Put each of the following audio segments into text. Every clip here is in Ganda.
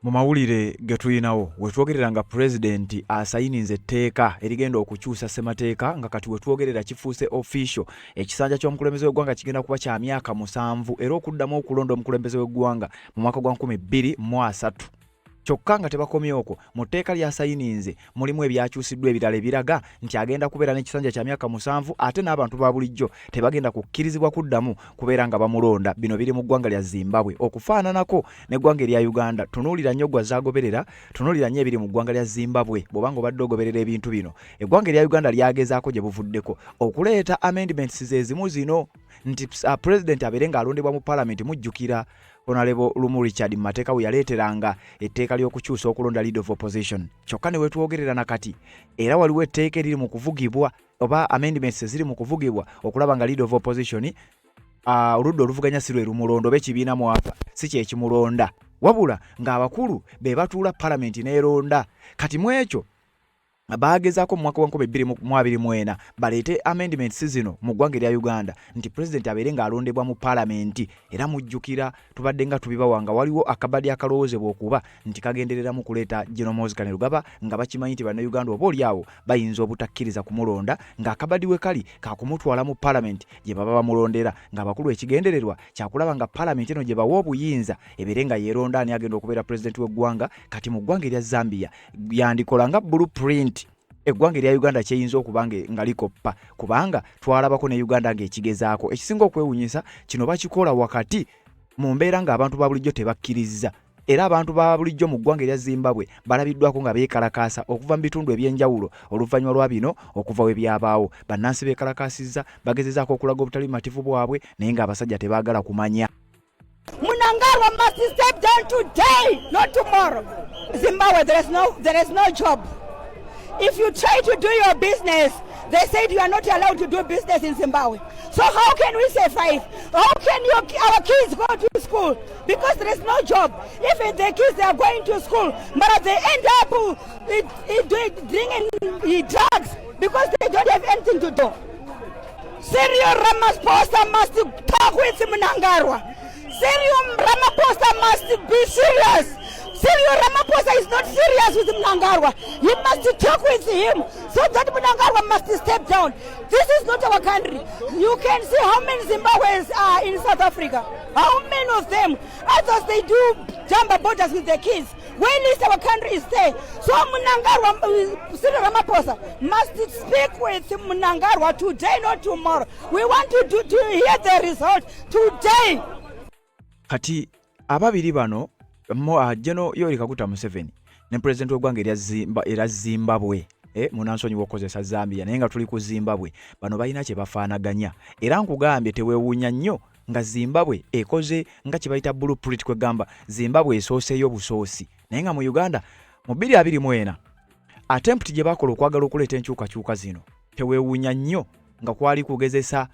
Mu mawulire ge tuyinawo wetwogerera nga president asayininze etteeka erigenda okukyusa ssemateeka nga kati wetwogerera kifuuse official ekisanja ky'omukulembeze w'eggwanga kigenda kuba kya myaka 7 era okuddamu okulonda omukulembeze w'eggwanga mu mwaka gwa 2023. Kyokka nga tebakomye okwo mu tteeka lyasayininze mulimu ebyakyusiddwa ebirala ebiraga nti agenda kubeera n'ekisanja kya myaka 7 ate n'abantu ba bulijjo tebagenda kukkirizibwa kuddamu kubeera nga bamulonda. Bino biri mu ggwanga lya Zimbabwe okufaananako n'eggwanga erya Uganda. Tunuulira nnyo gwa zaagoberera, tunuulira nnyo ebiri mu ggwanga lya Zimbabwe bw'obanga obadde ogoberera ebintu bino. Eggwanga erya Uganda lyagezaako gye buvuddeko okuleeta amendments ezimu zino nti president abeere ng'alondebwa mu parliament. Mujjukira Honorable Lumu Richard Mateka we yaleeteranga etteeka ly'okukyusa okulonda leader of opposition. Kyokka ne wetwogerera nakati era waliwo etteeka eriri mu kuvugibwa oba amendments ziri mu kuvugibwa okulaba nga leader of opposition oludda oluvuganya si lwe lumulondo oba ekibiina mwafa si kyekimulonda wabula ng'abakulu be batuula parliament n'eronda. Kati mu ekyo baagezaako mu mwaka wa 2024 baleete amendments zino mu ggwanga erya Uganda nti president abeere ng'alondebwa mu parliament. Era mujjukira tubadde nga tubibawanga waliwo akabadi akalowoozebwa okuba nti kagendereramu kuleeta General Moses Kainerugaba nga bakimanyi nti bannayuganda oba oliawo bayinza obutakkiriza kumulonda ng'akabadi we kali kakumutwala mu parliament gye baba bamulondera ng'abakulu ekigendererwa kyakulaba nga parliament eno gye bawa obuyinza ebeere nga yeeronda ani agenda okubeera president w'eggwanga. Kati mu ggwanga erya Zambia yandikola nga blueprint eggwanga erya Uganda kyeyinza okuba nga likoppa kubanga twalabako ne Uganda ng'ekigezaako. Ekisinga okwewunyisa kino bakikola wakati mu mbeera ng'abantu ba bulijjo tebakkiriza era abantu ba bulijjo mu ggwanga erya Zimbabwe balabiddwako nga beekalakaasa okuva mu bitundu eby'enjawulo oluvannyuma lwa bino okuva we byabaawo. Bannansi beekalakaasizza bagezezaako okulaga obutali mativu bwabwe naye ng'abasajja tebaagala kumanya. Mnangagwa must step down today, not tomorrow. Zimbabwe, there is no job. If you try to do your business, they said you are not allowed to do business in Zimbabwe. So how can we survive? How can our kids go to school? Because there is no job. Even the kids, they are going to school, but they end up drinking drugs because they don't have anything to do. Cyril Ramaphosa must talk with Mnangagwa. Cyril Ramaphosa must be serious. Cyril Ramaphosa is not serious with Mnangagwa. He must talk with him so that Mnangagwa must step down. This is not our country. You can see how many Zimbabweans are in South Africa. How many of them? Others, they do jump borders with their kids. Where is our country is there? So Mnangagwa, Cyril Ramaphosa must speak with Mnangagwa today, not tomorrow. We want to hear the result today. Kati ababiri bano General Yoweri Kaguta Museveni ne president w'eggwanga erya Zimbabwe munansonyi w'okozesa Zambia naye nga tuli ku Zimbabwe bano balina kye bafaanaganya era nkugambye teweewuunya nnyo nga Zimbabwe ekoze nga kye bayita blueprint kwegamba Zimbabwe esooseeyo busoosi naye nga mu Uganda mu 2024 attempt gye bakola okwagala okuleeta enkyukakyuka zino teweewuunya nnyo nga kwali kugezesa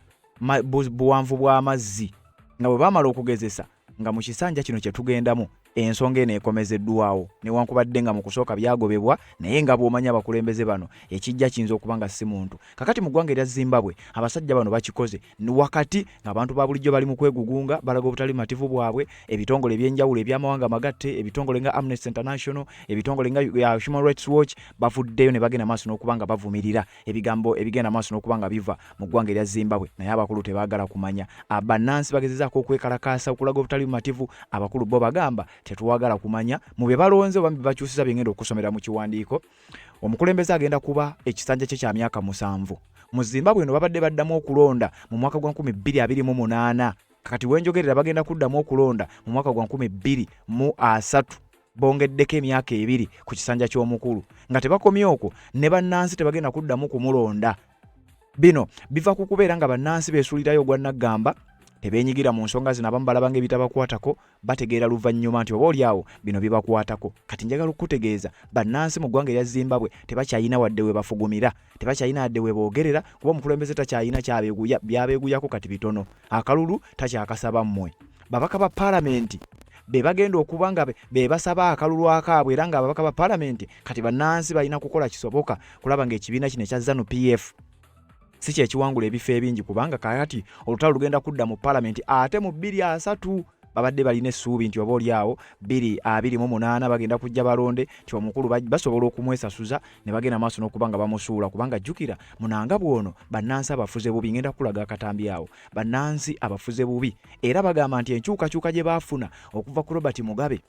buwanvu bw'amazzi nga bwe baamala okugezesa nga mu kisanja kino kye tugendamu ensonga eno ekomezeddwawo newankubadde nga mu kusooka byagobebwa naye nga bw'omanya abakulembeze bano ekijja kiyinza okuba nga si muntu. Kakati mu ggwanga erya Zimbabwe abasajja bano bakikoze wakati ng'abantu ba bulijjo bali mu kwegugunga balaga obutali mativu bwabwe. Ebitongole eby'enjawulo eby'amawanga amagatte ebitongole nga Amnesty International ebitongole nga Human Rights Watch bavuddeyo ne bagenda maaso n'okuba nga bavumirira ebigambo ebigenda maaso n'okuba nga biva mu ggwanga erya Zimbabwe naye abakulu tebaagala kumanya. Bannansi bagezezaako okwekalakaasa okulaga obutali mativu abakulu bo bagamba tetuwagala kumanya mu bye balonze oba bakyusiza byengenda okusomera mu kiwandiiko. Omukulembeze agenda kuba ekisanja kye kya myaka 7 mu Zimbabwe eno babadde baddamu okulonda mu mwaka gwa 2028 kati wenjogerera bagenda kuddamu okulonda mu mwaka gwa 2030 bongeddeko emyaka 2 ku kisanja ky'omukulu nga tebakomye okwo ne bannansi tebagenda kuddamu kumulonda. Bino biva ku kubeera nga bannansi beesuulirayo ogwa Naggamba tebeenyigira mu nsonga zino abamu balaba ng'ebitabakwatako bategeera luvannyuma nti oba oliawo bino bibakwatako. Kati njagala okutegeeza bannansi mu ggwanga erya Zimbabwe tebakyayina wadde we bafugumira tebakyayina wadde we boogerera kuba omukulembeze takyayina byabeeguyako kati bitono akalulu takyakasaba mmwe. Babaka ba palamenti be bagenda okuba nga be basaba akalulu akaabwe era nga ababaka ba palamenti kati bannansi balina kukola kisoboka kulaba ng'ekibiina kino ekya ZANU-PF si kye kiwangula ebifo ebingi kubanga kakati olutalo lugenda kudda mu parliament ate mu 2030 babadde balina essuubi nti oba oli awo 2028 bagenda kujja balonde nti omukulu basobola okumwesasuza ne bagenda maaso n'okuba nga bamusuula kubanga jjukira Munanga bwono bannansi abafuze bubi ngenda kulaga akatambi awo bannansi abafuze bubi era bagamba nti enkyukakyuka gye baafuna okuva ku Robert Mugabe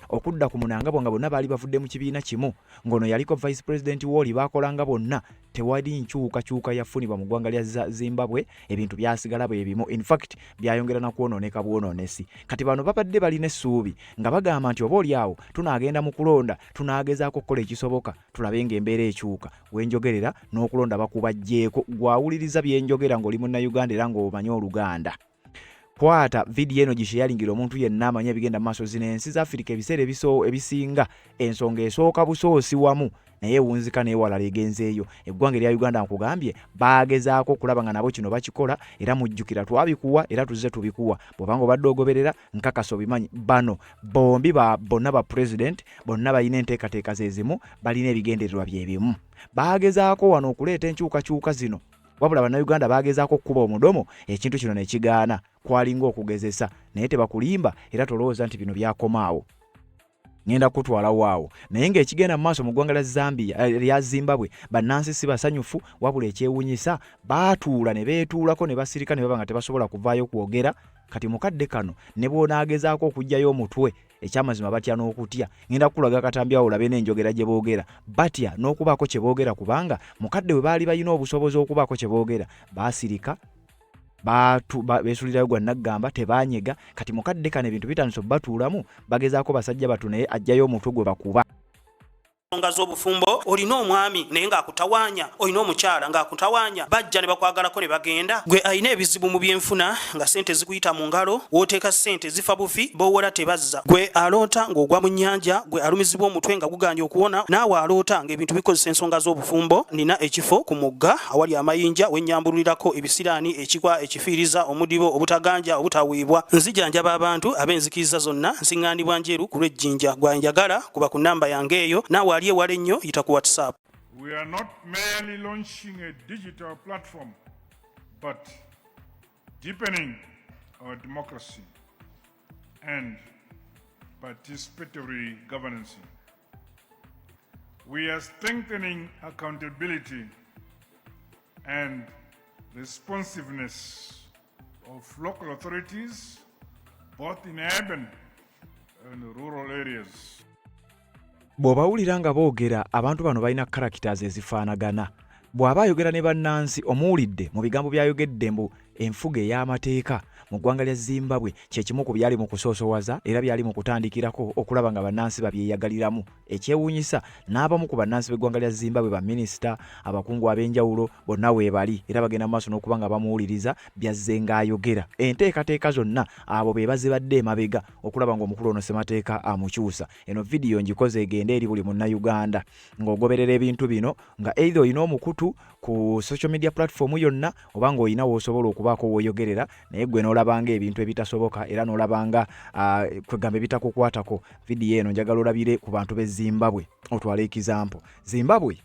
okudda ku Munanga nga bonna baali bavudde mu kibiina kimu ngono yaliko vice president woli bakolanga bonna tewali nkyukakyuka yafunibwa mu ggwanga lya Zimbabwe ebintu byasigala bwe bimu in fact byayongera na kwonooneka bwonoonesi kati bano babadde balina essuubi nga bagamba nti oba oli awo tunaagenda mu kulonda tunaagezaako okukola ekisoboka tulabe ng'embeera ekyuka wenjogerera n'okulonda bakubajjeeko gwawuliriza byenjogera ng'oli munnayuganda era ng'omanyi Oluganda kwata video eno gisharingira omuntu yenna amanya bigenda maaso zino ensi za Africa ebiseera ebisinga ensonga esooka busoosi wamu naye wunzika n'ewalala egenzeeyo eggwanga erya Uganda nkugambye baagezaako okulaba nga nabo kino bakikola era mujjukira twabikuwa era tuzze tubikuwa bw'obanga obadde ogoberera nkakasa obimanyi bano bombi bonna ba president bonna balina enteekateeka ze zimu balina ebigendererwa bye bimu baagezaako wano okuleeta enkyukakyuka zino wabula bannayuganda baagezaako okukuba omudomo ekintu kino ne kigaana kwalinga okugezesa naye tebakulimba era tolowooza nti bino byakomaawo ngenda kutwala waawo naye ng'ekigenda mu maaso mu ggwanga lya Zimbabwe bannansi si basanyufu wabula ekyewunyisa baatuula ne beetuulako ne basirika ne baba nga tebasobola kuvaayo kwogera kati mukadde kano ne bw'onaagezaako okuggyayo omutwe ekyamazima batya n'okutya ngenda kukulaga akatambi awo olabe n'enjogera gye boogera batya n'okubaako kye boogera kubanga mukadde we baali balina obusobozi okubaako kye boogera baasirika beesulirayo gwa naggamba tebaanyega kati mukadde kano ebintu bitandise batuulamu bagezaako basajja batu naye ajjayo omutwe gwe bakuba ensonga z'obufumbo olina omwami naye ng'akutawaanya olina omukyala ng'akutawaanya bajja ne bakwagalako ne bagenda gwe alina ebizibu mu byenfuna nga sente zikuyita mu ngalo wooteeka sente zifa bufi b'owola tebazza gwe aloota ng'ogwa mu nnyanja gwe alumizibwa omutwe nga guganja okuwona naawe aloota ng'ebintu bikozesa ensonga z'obufumbo nina ekifo ku mugga awali amayinja wennyambulirako ebisiraani ekikwa ekifiiriza omudibo obutaganja obutaweebwa nzijanjaba abantu ab'enzikiriza zonna nsiŋŋaanibwa njeru ku lw'ejjinja gwanjagala kuba ku nnamba yange eyo naawe aliye wale nnyo yita ku WhatsApp. We are not merely launching a digital platform, but deepening our democracy and participatory governance. We are strengthening accountability and responsiveness of local authorities, both in urban and rural areas. Bw'obawulira nga boogera abantu bano balina characters ezifaanagana bw'aba ayogera ne bannansi omuwulidde mu bigambo by'ayogedde mbu enfuga ey'amateeka mu ggwanga lya Zimbabwe kye kimu ku byali mu kusoosowaza era byali mu kutandikirako okulaba nga bannansi babyeyagaliramu ekyewuunyisa n'abamu ku bannansi b'eggwanga lya Zimbabwe baminisita abakungu ab'enjawulo bonna weebali era bagenda mu maaso n'okuba nga bamuwuliriza byazze ng'ayogera enteekateeka zonna abo be bazibadde emabega okulaba ng'omukulu ono Ssemateeka amukyusa eno vidiyo ngikoze egende eri buli munnayuganda ng'ogoberera ebintu bino nga either oyina omukutu ku social media platform yonna oba ng'oyina w'osobola okubaako w'oyogerera naye gwe n'olabanga ebintu ebitasoboka era n'olabanga kwegamba ebitakukwatako vidiyo eno njagala olabire ku bantu b'e Zimbabwe otwale example Zimbabwe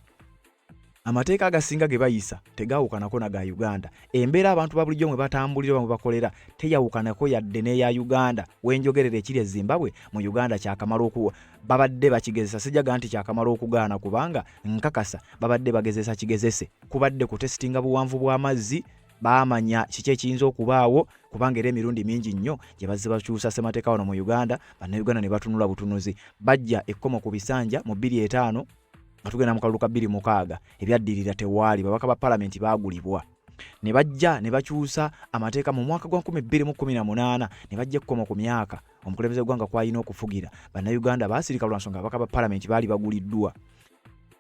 amateeka agasinga ge bayisa tegaawukanako na ga Uganda embeera abantu ba bulijjo mwe batambulira bamwe bakolera teyawukanako yadde n'eya Uganda wenjogerera ekiri e Zimbabwe mu Uganda kyakamala okuwa babadde bakigezesa sijaga nti kyakamala okugaana kubanga nkakasa babadde bagezesa kigezese kubadde ku testinga buwanvu bw'amazzi baamanya kiki ekiyinza okubaawo kubanga era emirundi mingi nnyo gye bazze bakyusa Ssemateeka wano mu Uganda bannayuganda ne batunula butunuzi bajja ekkomo ku bisanja mu 2005 nga tugenda mu kalulu ka 2006 ebyaddirira tewaali babaka ba palamenti baagulibwa ne bajja ne bakyusa amateeka mu mwaka gwa 2018 ne bajja ekkomo ku myaka omukulembeze gwanga kwayina okufugira bannayuganda baasirika lwa nsonga abaka ba palamenti baali baguliddwa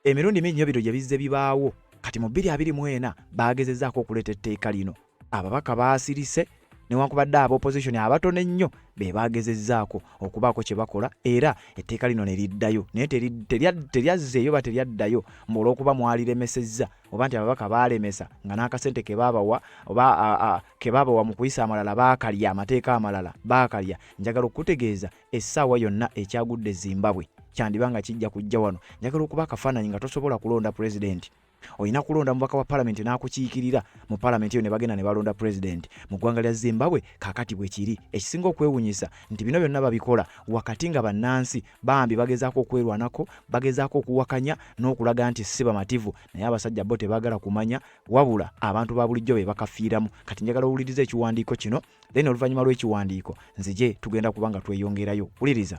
emirundi mingi nnyo bino gye bizze bibaawo kati mu 2024 baagezezzaako okuleeta etteeka lino ababaka baasirise newankubadde aba opposition abatono ennyo be baagezezzaako okubaako kye bakola era etteeka lino ne liddayo naye teryazzeeyo ba teryaddayo olw'okuba mwaliremesezza oba nti ababaka baalemesa nga n'akasente ke baabawa oba ke baabawa mu kuyisa amalala baakalya amateeka amalala baakalya njagala okutegeeza essaawa yonna ekyagudde Zimbabwe kyandibanga kijja kujja wano njagala okuba akafaananyi nga tosobola kulonda pulezidenti olina kulonda mubaka wa parliament n'akukiikirira mu parliament eyo ne bagenda ne balonda president mu ggwanga lya Zimbabwe kakati bwe kiri. Ekisinga okwewunyisa nti bino byonna babikola wakati nga bannansi bambi bagezaako okwerwanako, bagezaako okuwakanya n'okulaga nti si bamativu, naye abasajja bo tebaagala kumanya, wabula abantu ba bulijjo be bakafiiramu. Kati njagala owuliriza ekiwandiiko kino, then oluvannyuma lw'ekiwandiiko nzije tugenda kubanga tweyongerayo. Wuliriza.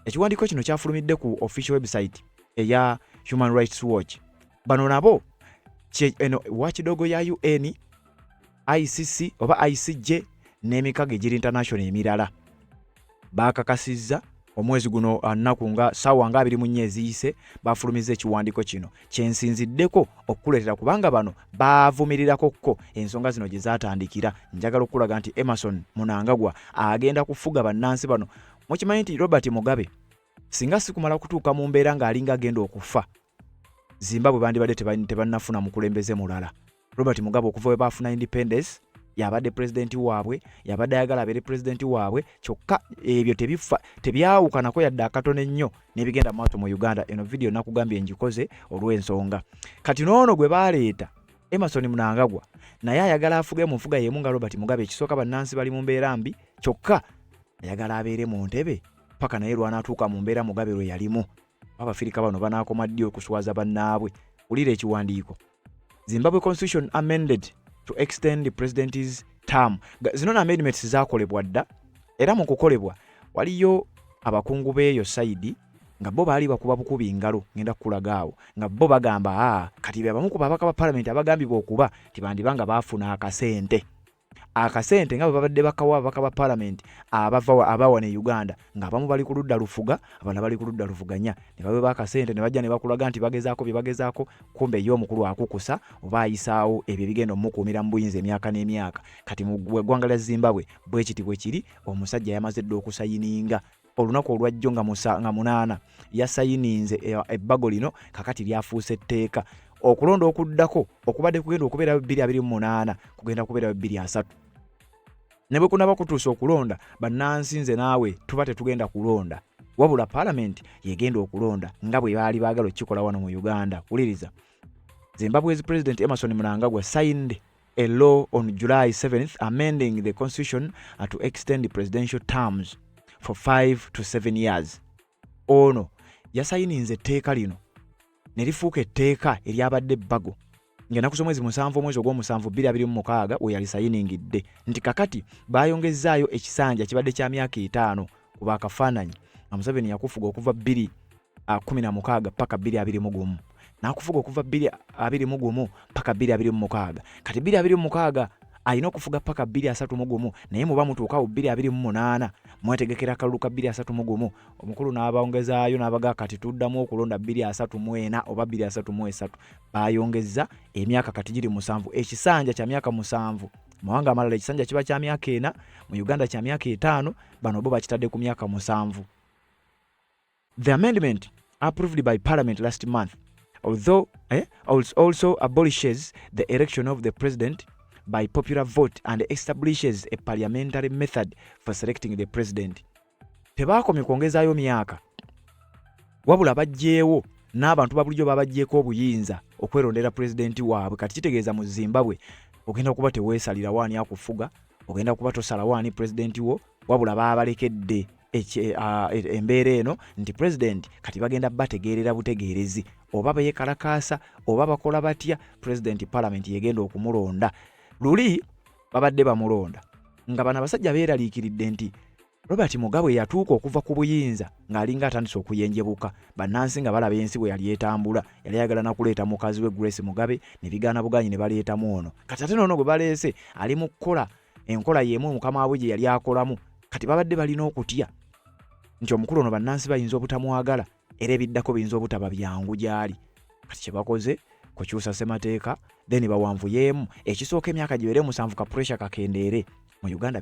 Ekiwandiiko kino kyafulumidde ku official website eya Human Rights Watch. Bano nabo wakidogo ya UN, ICC oba ICJ n'emikago egiri international emirala bakakasizza omwezi guno annaku nga ssaawa nga 24 eziyise bafulumiza ekiwandiiko kino kyensinziddeko okukuleetera kubanga bano baavumirirako ensonga zino gye zaatandikira. Njagala okulaga nti Emmerson Mnangagwa agenda kufuga bannansi bano. Mukimanyi nti Robert Mugabe singa sikumala kutuuka mu mbeera ng'alinga agenda okufa, Zimbabwe bandibadde tebannafuna mukulembeze mulala. Robert Mugabe okuva we baafuna independence yabadde president waabwe, yabadde ayagala abeere president waabwe, kyokka ebyo tebyawukanako yadde akatono ennyo n'ebigenda maaso mu Uganda. Eno video nakugambye njikoze olw'ensonga. Kati n'ono gwe baaleeta Emmerson Mnangagwa naye ayagala afuge mu nfuga y'emu nga Robert Mugabe. Ekisooka bannansi bali mu mbeera mbi, kyokka ayagala abeere mu ntebe paka naye lw'anaatuuka mu mbeera Mugabe lwe yalimu. Abafirika bano banaakoma ddi okuswaza bannaabwe. Wulira ekiwandiiko. Zimbabwe Constitution amended to extend the president's term. Zino amendments zaakolebwa dda, era mu kukolebwa waliyo abakungu b'eyo sayidi nga bo baali bakuba bukubi ngalo, ngenda kukulagaawo nga bo bagamba kati abamu ku babaka ba parliament abagambibwa okuba tibandibanga baafuna akasente nga bwe babadde bakawa ababaka ba parliament abawa ne Uganda ng'abamu bali ku ludda lufuga, abalala bali ku ludda luvuganya, ne babe bakasente ne bajja ne bakulaga nti bagezaako kumbe yo omukulu akukusa oba ayisaawo ebyo bigenda omukuumira mu buyinza emyaka n'emyaka. Kati mu ggwanga lya Zimbabwe bwe kiri omusajja yamaze dda okusayininga olunaku olwajjo nga 8 yasayininze ebbago lino kakati lyafuuse etteeka. Okulonda okuddako okubadde kugenda okubeera 2028 kugenda kubeera 2030. Ne bwe kunaba kutuusa okulonda bannansi nze naawe tuba tetugenda kulonda, wabula parliament yegenda okulonda nga bwe baali baagala okikola wano mu Uganda. Wuliriza. Zimbabwe's President Emmerson Mnangagwa signed a law on July 7th amending the constitution to extend the presidential terms for 5 to 7 years. Ono yasayininze etteeka lino ne lifuuka etteeka eryabadde ebbago ng'ennaku z'omwezi 7 omwezi ogw'omusanvu 2026 we yalisayiningidde nti kakati baayongezzaayo ekisanja kibadde kya myaka 5 ku bakafaananyi nga Museveni yakufuga okuva 2016 paka 2021 n'akufuga okuva 2021 paka 2026. Kati 2026 alina okufuga paka 2031 naye muba mutuukawo 2028 mwetegekera akalulu ka 2031 omukulu n'abawongezaayo n'abaga kati tuddamu okulonda 2034 oba 2033. Bayongeza emyaka kati giri 7, ekisanja kya myaka 7. Mawanga amalala ekisanja kiba kya myaka 4, mu Uganda kya myaka 5, bano bo bakitadde ku myaka 7. The amendment approved by Parliament last month also abolishes the election of the president by popular vote and establishes a parliamentary method for selecting the president. Tebaakomye kwongezaayo myaka, wabula bajjeewo n'abantu babulijjo babajjeeko obuyinza okwerondera pulezidenti waabwe. Kati kitegeeza mu Zimbabwe ogenda kuba teweesalira waani akufuga, ogenda kuba tosala waani pulezidenti wo, wabula baabalekedde embeera eno nti pulezidenti kati bagenda bategeerera butegeerezi oba beyekalakaasa oba bakola batya, pulezidenti parliament yegenda okumulonda. Luli babadde bamulonda nga bano abasajja beeraliikiridde nti Robert Mugabe yatuuka okuva ku buyinza ng'alinga atandise okuyenjebuka. Bannansi nga balaba ensi bwe yali etambula, yali ayagala nakuleeta mukazi we Grace Mugabe ne bigaana buganyi ne baleetamu ono. Kati ate n'ono gwe baleese ali mu kukola enkola y'emu mukama we gye yali akolamu. Kati babadde balina okutya nti omukulu ono bannansi bayinza obutamwagala era ebiddako biyinza obutaba byangu gy'ali. Kati kye bakoze kukyusa ssemateeka then bawanvuyeemu ekisooka emyaka gibeere 7 ka pressure kakendeere. Mu Uganda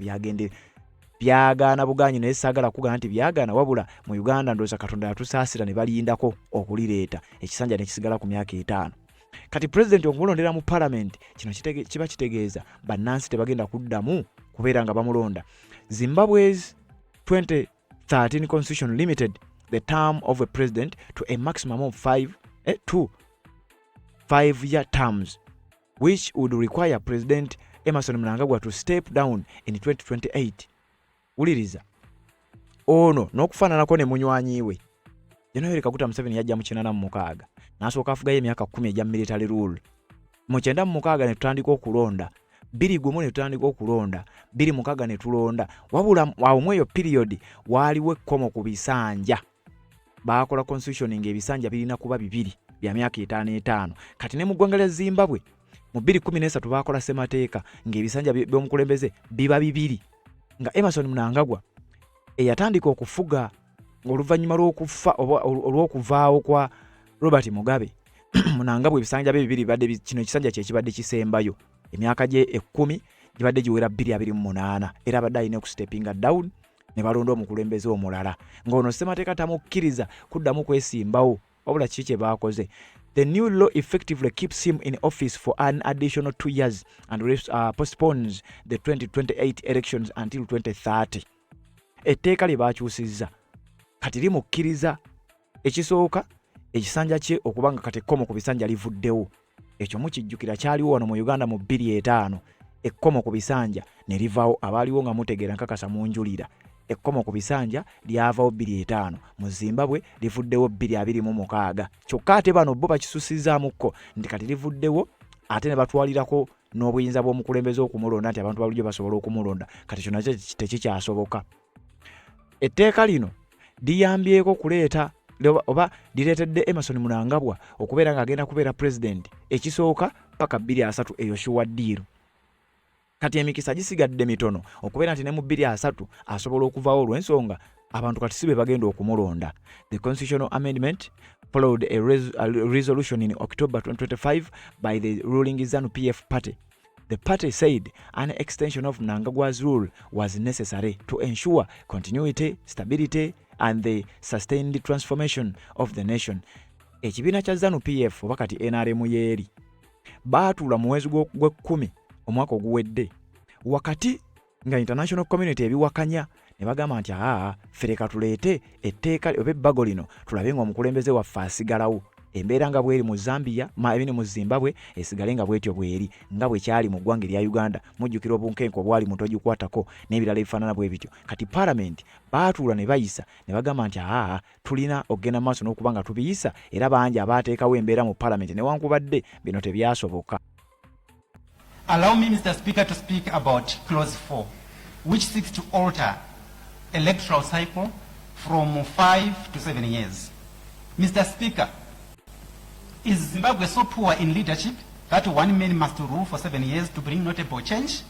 byagaana buganyi naye saagala kugana nti byagaana, wabula mu Uganda ndowooza Katonda yatusaasira ne balindako okulireeta ekisanja ne kisigala ku myaka 5. Kati pulezidenti okumulondera mu parliament kino kiba kitegeeza bannansi tebagenda kuddamu kubeera nga bamulonda. Zimbabwe's 2013 constitution limited the term of a president to a maximum of 5 5-year terms, which would require President Emerson Mnangagwa to step down in 2028. Uliriza. Ono n'okufaananako ne munywanyi we. Yoweri Kaguta Museveni yajja mu 1996 n'asooka afugayo emyaka 10 egya military rule. Mu 1996 ne tutandika okulonda, 2001 ne tutandika okulonda, 2006 ne tulonda. Wabula awo eyo period waaliwo ekkomo ku bisanja. Baakola constitution ng'ebisanja birina kuba 2 bya myaka 5. Kati ne mu ggwanga lya Zimbabwe mu 2013 baakola ssemateeka ng'ebisanja by'omukulembeze biba 2. Nga Emerson Mnangagwa eyatandika okufuga oluvannyuma lw'okufa olw'okuvaawo kwa Robert Mugabe. Mnangagwa ebisanja bye 2 bibadde kino ekisanja kye kibadde kisembayo. Emyaka gye 10 gibadde giwera 228 era abadde alina okusteppinga down ne balonda omukulembeze omulala. Ng'ono ssemateeka tamukkiriza kuddamu kwesimbawo. Wabula kiki kye baakoze? The new law effectively keeps him in office for an additional 2 years and postpones the 2028 elections until 2030. Etteeka lye baakyusizza kati limukkiriza ekisooka ekisanja kye okubanga kati ekkomo ku bisanja livuddewo. Ekyo mukijjukira kyaliwo wano mu Uganda mu 2005. Ekkomo ku bisanja ne livaawo, abaaliwo nga mutegeera nkakasa munjulira. Ekkomo ku bisanja lyavaawo 2005. Mu Zimbabwe livuddewo 2026. Kyokka ate bano bo bakisusizaamukko nti kati livuddewo ate ne batwalirako n'obuyinza bw'omukulembeze okumulonda nti abantu balujo basobola okumulonda. Kati kino nakyo tekikyasoboka. Etteeka lino liyambyeko kuleeta oba lireetedde Emerson Mnangagwa okubeera ng'agenda kubeera president ekisooka paka 2030 eyo shuwa ddiiro. Kati emikisa gisigadde mitono okubeera nti ne mu 2030 asobola okuvaawo olw'ensonga abantu kati sibe bagenda okumulonda. The constitutional amendment followed a resolution in October 2025 by the ruling ZANU-PF party. The party said an extension of Mnangagwa's rule was necessary to ensure continuity, stability, and the sustained transformation of the nation. Ekibiina kya ZANU-PF oba kati NRM yeeri baatuula mu mwezi gw'Ekkumi omwaka oguwedde wakati nga international community ebiwakanya ne bagamba nti ffe leka tuleete etteeka oba ebbago lino tulabe ng'omukulembeze waffe asigalawo. Embeera nga bweri mu Zambia ebini mu Zimbabwe esigale nga bwetyo bweri nga bwe kyali mu ggwanga lya Uganda. Mujjukira obunkenke obwali mu togikwatako n'ebirala ebifaanana bwe bityo. Kati parliament baatuula ne bayisa ne bagamba nti tulina okugenda maaso n'okuba nga tubiyisa era bangi abaateekawo embeera mu parliament newankubadde bino tebyasoboka. Allow me, Mr. Speaker, to speak about Clause 4, which seeks to alter electoral cycle from 5 to 7 years. Mr. Speaker, is Zimbabwe so poor in leadership that one man must rule for 7 years to bring notable change?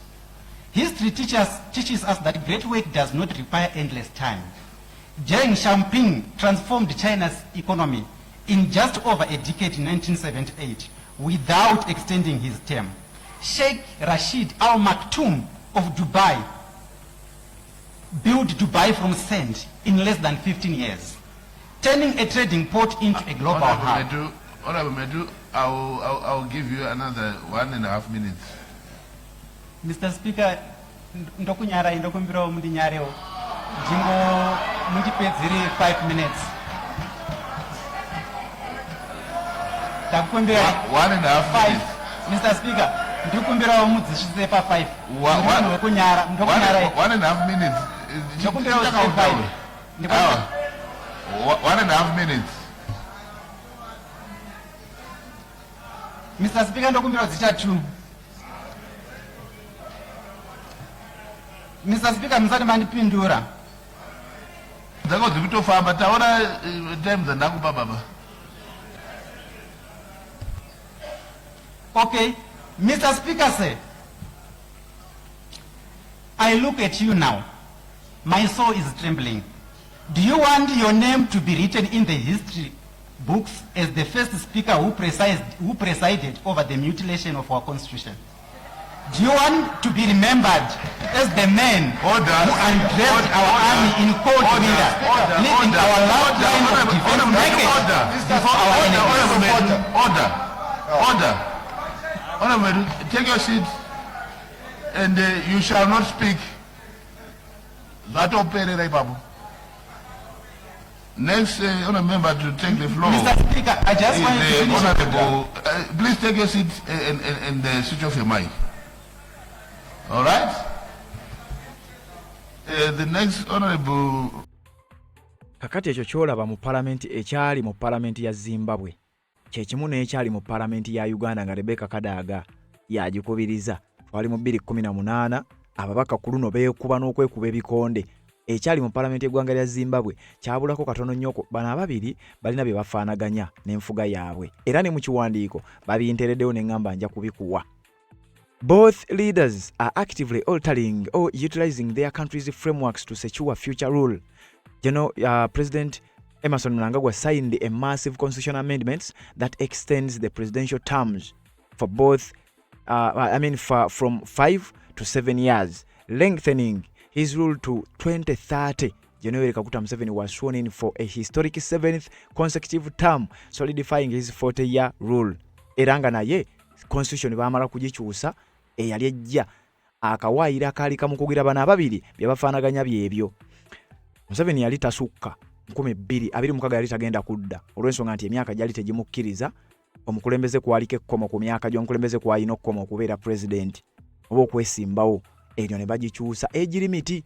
History teaches us that great work does not require endless time. Deng Xiaoping transformed China's economy in just over a decade in 1978 without extending his term. Sheikh Rashid Al Maktoum of Dubai built Dubai from sand in less than 15 years, turning a trading port into a global hub. Honorable Medu, I'll give you another 1.5 minutes. Mr. Speaker, ndokunyara ndokumbira mundinyarewo jingo mundipedzere 5 minutes. Takumbira 1.5 minutes. Mr. Speaker, ndikumbira mudzisvitse pa 5. Ndokunyara 1.5 minutes. Ndokumbira 5. 1.5 minutes. Mr. Speaker, ndokumbira zita 2. Mr. Speaker, msati mandipindura. Dzako dzikutofamba taona time dzandakupa baba. Okay, Mr. Speaker, say, I look at you now. My soul is trembling. Do you want your name to be written in the history books as the first speaker who presided over the mutilation of our constitution? Do you want to be remembered as the man who undressed our army in cold winter, leaving our last line of defense naked before our enemies? Order. Honorable, take your seat, and you shall not speak. That opere babu. Next honorable member to take the floor. Mr. Speaker, I just want to is finish. honorable. Please take your seat and switch off your mic. All right. The next honorable. Kakati ekyo kyolaba mu palamenti ekyali mu palamenti ya Zimbabwe kyekimu n'ekyali mu palamenti ya Uganda nga Rebecca Kadaga yagikubiriza. Twali mu 2018 ababaka ku luno beekuba n'okwekuba ebikonde. Ekyali mu palamenti y'eggwanga lya Zimbabwe kyabulako katono nnyoko. Bano ababiri balina bye bafaanaganya n'enfuga yaabwe era ne mu kiwandiiko babintereddewo ne ngamba nja kubikuwa. Both leaders are actively altering or utilizing their country's frameworks to secure future rule. President Emerson Mnangagwa signed a massive constitutional amendments that extends the presidential terms for both, from 5 to 7 years, lengthening his rule to 2030. January Kaguta Museveni was sworn in for a historic 7th consecutive term, solidifying his 40-year rule. Eranga naye constitution baamala kugikyusa eyali ejja akawaayira akaali kamukugira bano ababiri bye bafaanaganya byebyo. Museveni yali tasukka 2026 yali tagenda kudda olw'ensonga nti emyaka gyali tegimukkiriza omukulembeze kwaliko ekkomo ku myaka gy'omukulembeze kwalina okukoma okubeera president oba okwesimbawo. Eryo ne bagikyusa age limit.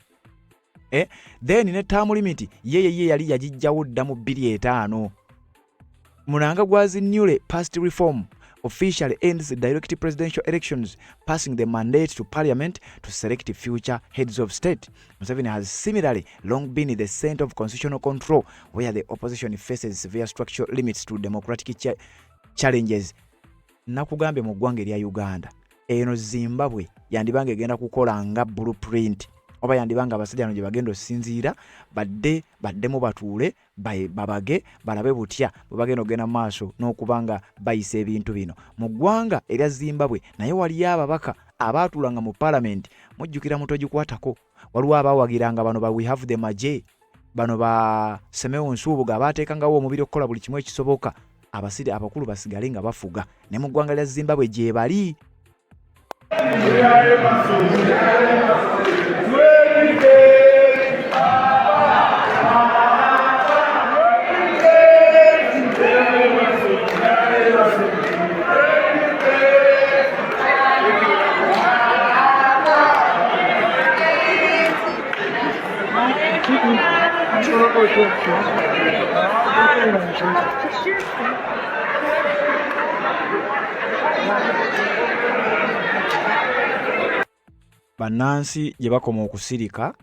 Then ne term limit ye yali yagijjawo dda mu 2005. Mnangagwa's newly passed reform officially ends the direct presidential elections, passing the mandate to parliament to select future heads of state. Museveni has similarly long been the center of constitutional control, where the opposition faces severe structural limits to democratic challenges. Nakugambe mu ggwanga erya Uganda eno Zimbabwe yandibanga egenda kukola nga blueprint oba yandibanga abasajja bano gye bagenda osinziira baddemu batuule babage balabe butya bwe bagenda okugenda maaso n'okubanga bayisa ebintu bino mu ggwanga erya Zimbabwe. Naye waliyo ababaka abaatuulanga mu parliament mujjukira muto gikwatako. Waliwo abaawagiranga bano ba We Have the Maje, bano ba Semeo Nsubuga abaateekangawo omubiri okukola buli kimu ekisoboka. Abasiri abakulu basigale nga bafuga ne mu ggwanga lya Zimbabwe gye bali. Bannansi gye bakoma okusirika,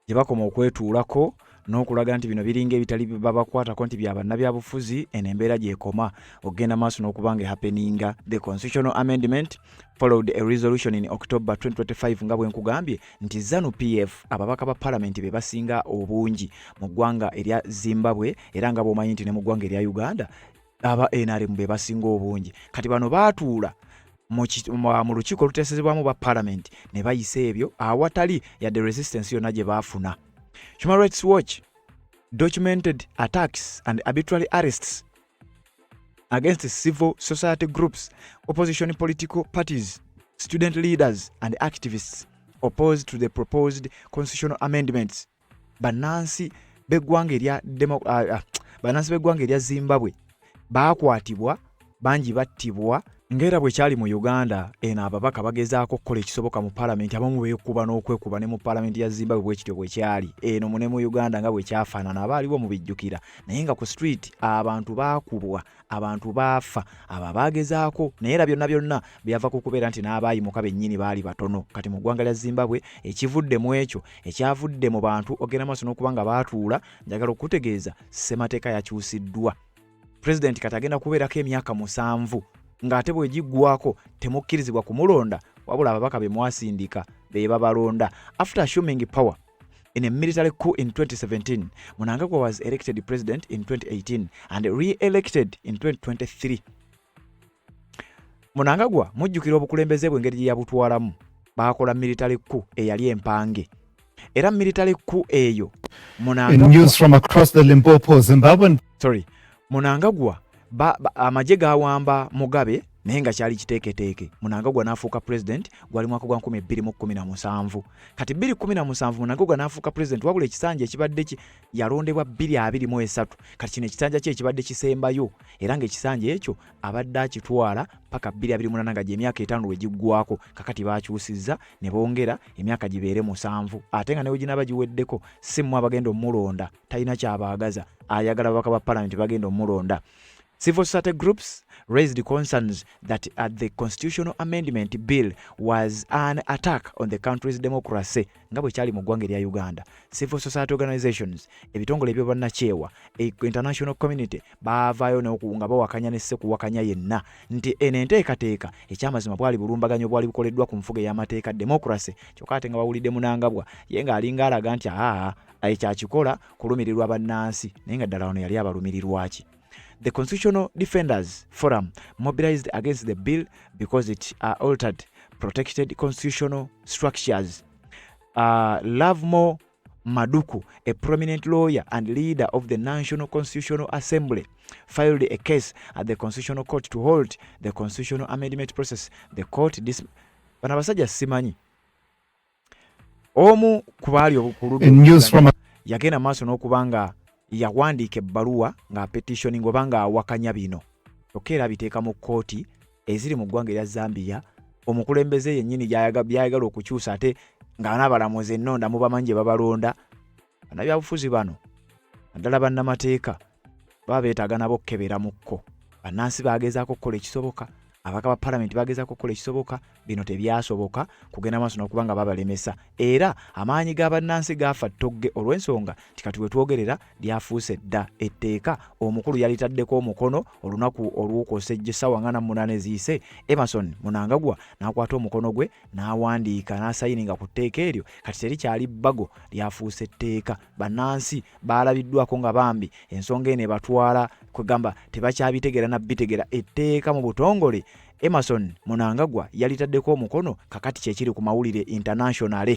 gye bakoma okwetuulako n'okulaga nti bino biringa ebitali babakwatako nti bya bannabyabufuzi, eno embeera gy'ekoma okugenda maaso n'okubanga happeninga. The constitutional amendment followed a resolution in October 2025 nga bwe nkugambye nti ZANU-PF ababaka ba parliament be basinga obungi mu ggwanga erya Zimbabwe era nga bw'omanyi nti ne mu ggwanga erya Uganda aba NRM be basinga obungi. Kati bano baatuula mu lukiiko oluteesezebwamu ba parliament ne bayisa ebyo awatali yadde resistance yonna gye baafuna. Human Rights Watch documented attacks and arbitrary arrests against civil society groups, opposition political parties, student leaders and activists opposed to the proposed constitutional amendments. Bannansi b'eggwanga erya Zimbabwe baakwatibwa, bangi battibwa. Ngera bwe kyali mu Uganda eno ababaka bagezaako okukola ekisoboka mu parliament, abamu beekuba n'okwekuba ne mu parliament ya Zimbabwe bwe kityo bwe kyali eno mu ne mu Uganda nga bwe kyafaanana abaaliwo mu bijjukira. Naye nga ku street abantu baakubwa, abantu baafa, abo bagezaako naye era byonna byava ku kubeera nti n'abaayimuka bennyini baali batono. Kati mu ggwanga lya Zimbabwe ekivudde mu ekyo ekyavudde mu bantu ogenda maaso n'okuba nga baatuula, njagala okutegeeza ssemateeka yakyusiddwa. President kati agenda kubeerako emyaka 7 ng'ate bwe giggwako temukkirizibwa kumulonda wabula ababaka be mwasindika be babalonda. After assuming power in a military coup in 2017, Mnangagwa was elected president in 2018 and re-elected in 2023. Mnangagwa mujjukira obukulembeze bwe ngeri gye yabutwalamu baakola military coup eyali empange era military coup eyo Mnangagwa amagye gawamba Mugabe naye nga kyali kiteeketeeke. Mnangagwa n'afuuka president gwali mwaka gwa 2017. Kati 2017 Mnangagwa n'afuuka president wabula ekisanja ekibadde yalondebwa 2023. Kati kino ekisanja kye ekibadde kisembayo era ng'ekisanja ekyo abadde akitwala paka 2028 nga gy'emyaka 5 we giggwako. Kakati baakyusizza ne bongera emyaka gibeere 7. Ate nga ne we ginaba giweddeko si mmwe abagenda omulonda, talina kyabaagaza, ayagala ababaka ba parliament bagenda omulonda. Civil society groups raised concerns that the constitutional amendment bill was an attack on the country's democracy. Nga bwe kyali mu ggwanga erya Uganda. Civil society organizations, ebitongole eby'obwannakyewa, international community baavaayo nga bawakanya ne ssekuwakanya yenna nti eno enteekateeka ekyamazima bwali bulumbaganyo bwali bukoleddwa ku nfuga y'amateeka democracy. Kyokka ate nga bawulidde Mnangagwa ye ng'alinga alaga nti ekyakikola kulumirirwa bannansi, naye nga ddala wano yali abalumirirwa ki? The Constitutional Defenders Forum mobilized against the bill because it altered protected constitutional structures. Lovemore Maduku, a prominent lawyer and leader of the National Constitutional Assembly, filed a case at the Constitutional Court to halt the constitutional amendment process. The court bano abasajja simanyi. Omu ku baali obukulu yagenda maaso n'okubanga yawandiika ebbaluwa nga petitioning oba nga awakanya bino. Kyokka era biteeka mu kkooti eziri mu ggwanga erya Zambia. Omukulembeze yennyini byayagala okukyusa ate nga n'abalamuzi ennonda mubamanyi gye babalonda. Bannabyabufuzi bano naddala bannamateeka baba beetaaga nabo okukebera mukko. Bannansi baagezaako okukola ekisoboka, ababaka ba parliament baagezaako okukola ekisoboka, bino tebyasoboka kugenda maaso n'okuba nga babalemesa. Era amaanyi g'abannansi gaafa ttogge olw'ensonga nti kati we twogerera lyafuuse dda etteeka. Omukulu yalitaddeko omukono olunaku olw'okwosejja essaawa 48 eziise. Emerson Mnangagwa n'akwata omukono gwe n'awandiika n'asayininga ku tteeka eryo. Kati terikyali bbago, lyafuuse etteeka. Bannansi baalabiddwako nga bambi ensonga eno ebatwala kwegamba tebakyabitegeera na bitegera etteeka mu butongole. Emerson Mnangagwa yalitaddeko omukono, kakati kyekiri ku mawulire internationale.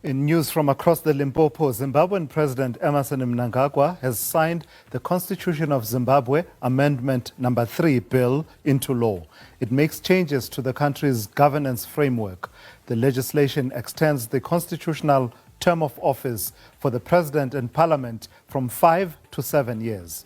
In news from across the Limpopo, Zimbabwean President Emmerson Mnangagwa has signed the Constitution of Zimbabwe Amendment Number 3 bill into law. It makes changes to the country's governance framework. The legislation extends the constitutional term of office for the president and parliament from 5 to 7 years.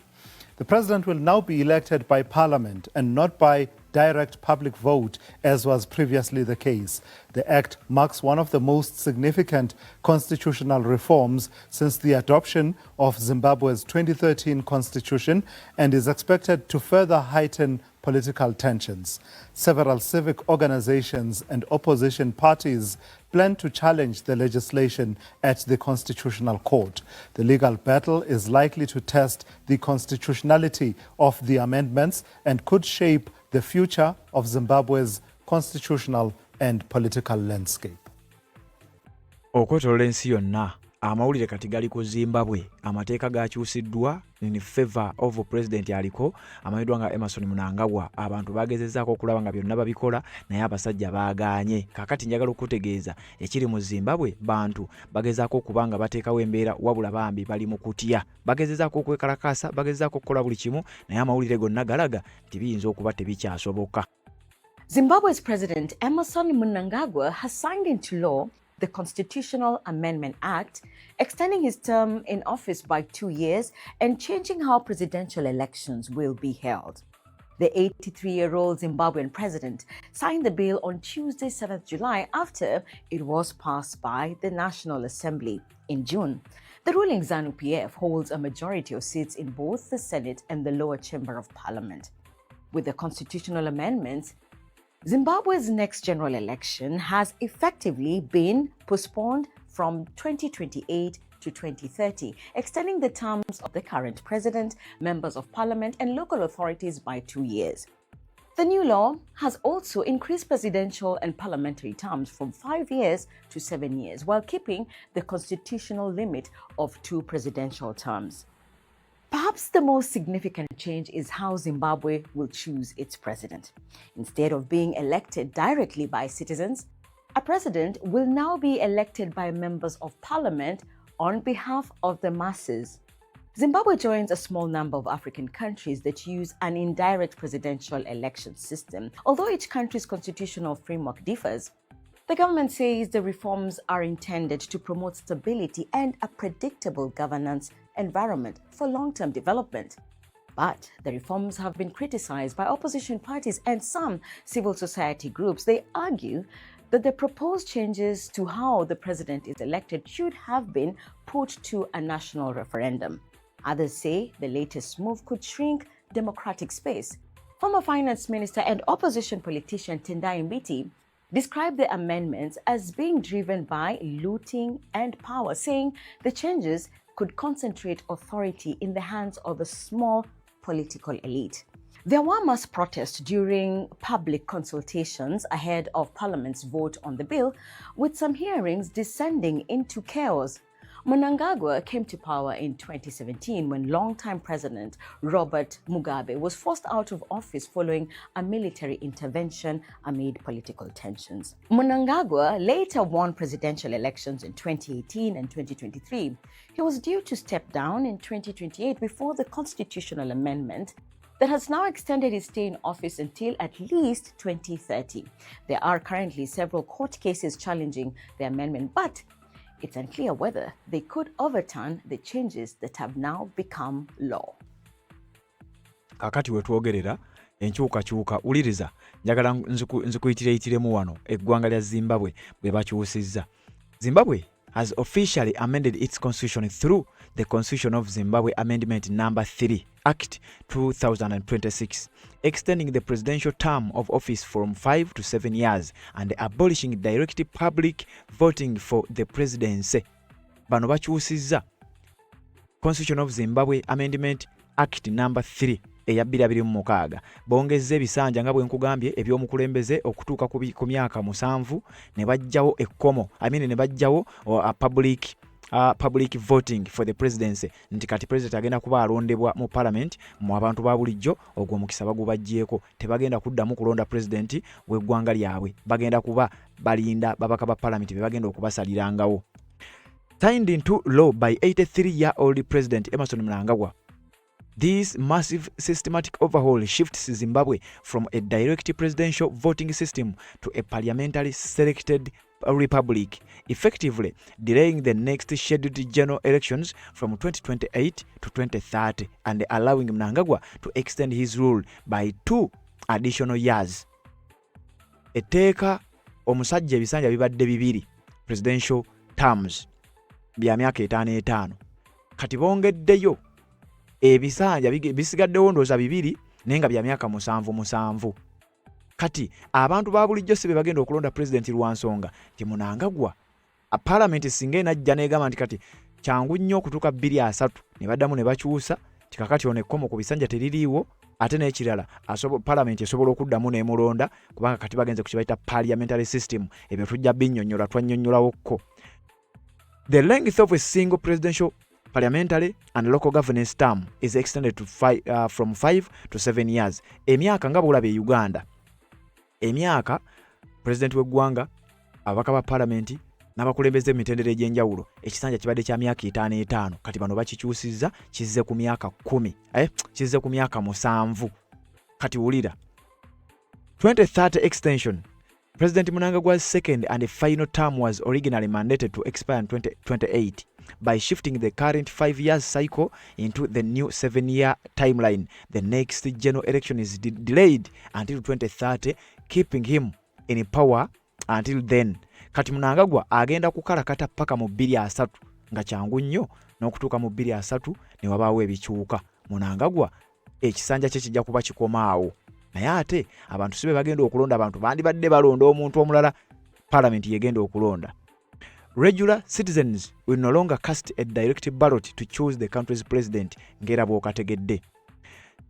The president will now be elected by parliament and not by direct public vote, as was previously the case. The act marks one of the most significant constitutional reforms since the adoption of Zimbabwe's 2013 constitution and is expected to further heighten political tensions. Several civic organizations and opposition parties plan to challenge the legislation at the Constitutional Court. The legal battle is likely to test the constitutionality of the amendments and could shape the future of Zimbabwe's constitutional and political landscape. Okwetooloola ensi yonna, amawulire kati gali ku Zimbabwe. Amateeka gakyusiddwa in favor of president aliko amayiddwa nga Emmerson Mnangagwa. Abantu bagezezzaako okulaba nga byonna babikola naye abasajja baagaanye. Kakati njagala okutegeeza ekiri mu Zimbabwe, bantu bagezzaako okuba nga bateekawo embeera wabula bambi bali mu kutya. Bagezezzaako okwekalakaasa, bagezezzaako okukola buli kimu naye amawulire gonna galaga nti biyinza okuba tebikyasoboka. Zimbabwe's President Emmerson Mnangagwa has signed into law the Constitutional Amendment Act, extending his term in office by 2 years and changing how presidential elections will be held. The 83-year-old Zimbabwean president signed the bill on Tuesday, 7th July, after it was passed by the National Assembly in June. The ruling ZANU-PF holds a majority of seats in both the Senate and the lower chamber of parliament. With the constitutional amendments, Zimbabwe's next general election has effectively been postponed from 2028 to 2030, extending the terms of the current president, members of parliament, and local authorities by 2 years. The new law has also increased presidential and parliamentary terms from 5 years to 7 years, while keeping the constitutional limit of 2 presidential terms. Perhaps the most significant change is how Zimbabwe will choose its president. Instead of being elected directly by citizens, a president will now be elected by members of parliament on behalf of the masses. Zimbabwe joins a small number of African countries that use an indirect presidential election system. Although each country's constitutional framework differs, the government says the reforms are intended to promote stability and a predictable governance environment for long-term development. But the reforms have been criticized by opposition parties and some civil society groups. They argue that the proposed changes to how the president is elected should have been put to a national referendum. Others say the latest move could shrink democratic space. Former finance minister and opposition politician Tendai Mbiti described the amendments as being driven by looting and power, saying the changes could concentrate authority in the hands of a small political elite. There were mass protests during public consultations ahead of Parliament's vote on the bill, with some hearings descending into chaos. Mnangagwa came to power in 2017 when longtime President Robert Mugabe was forced out of office following a military intervention amid political tensions. Mnangagwa later won presidential elections in 2018 and 2023. He was due to step down in 2028 before the constitutional amendment that has now extended his stay in office until at least 2030. There are currently several court cases challenging the amendment, but it's unclear whether they could overturn the changes that have now become law. Kakati wetwogerera enkyukakyuka uliriza njagala nzikuyitiremu wano eggwanga lya Zimbabwe bwe bakyusizza. Zimbabwe has officially amended its constitution through the Constitution of Zimbabwe Amendment Number 3, Act 2026, extending the presidential term of office from 5 to 7 years and abolishing direct public voting for the presidency. Bano bakyusizza Constitution of Zimbabwe Amendment Act Number 3 eya 2026 bongezza ebisanja nga bwe nkugambye eby'omukulembeze okutuuka ku myaka 7 ne bajjawo ekkomo ne bajjawo public voting for the presidency nti kati president agenda kuba alondebwa mu parliament mu abantu ba bulijjo ogwo mukisa bagubajjeeko tebagenda kuddamu kulonda president w'eggwanga lyabwe bagenda kuba balinda babaka ba parliament be bagenda okubasalirangawo. Signed into law by 83-year-old President Emmerson Mnangagwa, this massive systematic overhaul shifts Zimbabwe from a direct presidential voting system to a parliamentary selected republic, effectively delaying the next scheduled general elections from 2028 to 2030 and allowing Mnangagwa to extend his rule by 2 additional years. Etteeka omusajja ebisanja bibadde 2 presidential terms bya myaka 5 kati bongeddeyo ebisanja bisigaddewo ndooza 2 naye nga bya myaka 7. Kati abantu ba bulijjo sibe bagenda okulonda president Lwansonga ti Mnangagwa a parliament singa enajja negamba nti kati kyangu nnyo okutuuka 2-3 ne baddamu ne bakyusa tikakati ono ekkomo ku bisanja teririiwo ate n'ekirala parliament esobola okuddamu n'emulonda kubanga kati bagenze ku kibayita parliamentary system ebyo tujja binnyonnyola twannyonnyolawokko. The length of a single presidential parliamentary and local governance term is extended to from 5 to 7 years. Emyaka nga bwolaba e Uganda, emyaka president w'eggwanga ababaka ba parliament n'abakulembeze emitendera egy'enjawulo ekisanja kibadde kya myaka 5 kati bano bakikyusizza kizze ku myaka 10 kizze ku myaka 7. Kati wulira 2030 extension. President Mnangagwa's second and final term was originally mandated to expire in 2028. By shifting the current 5-year cycle into the new 7-year timeline, the next general election is delayed until 2030, keeping him in power until then. Kati Mnangagwa agenda kukalakata paka mu 2-3 nga kyangu nnyo n'okutuuka mu 2-3 ne wabaawo ebikyuka. Mnangagwa ekisanja kye kijja kuba kikomaawo. Naye ate abantu sibe bagenda okulonda abantu bandibadde balonda omuntu omulala parliament yegenda okulonda. Regular citizens will no longer cast a direct ballot to choose the country's president ngera bw'okategedde.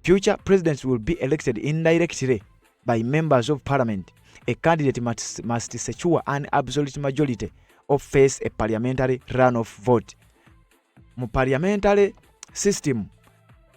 Future presidents will be elected indirectly by members of parliament. A candidate must secure an absolute majority or face a parliamentary runoff vote. Mu parliamentary system,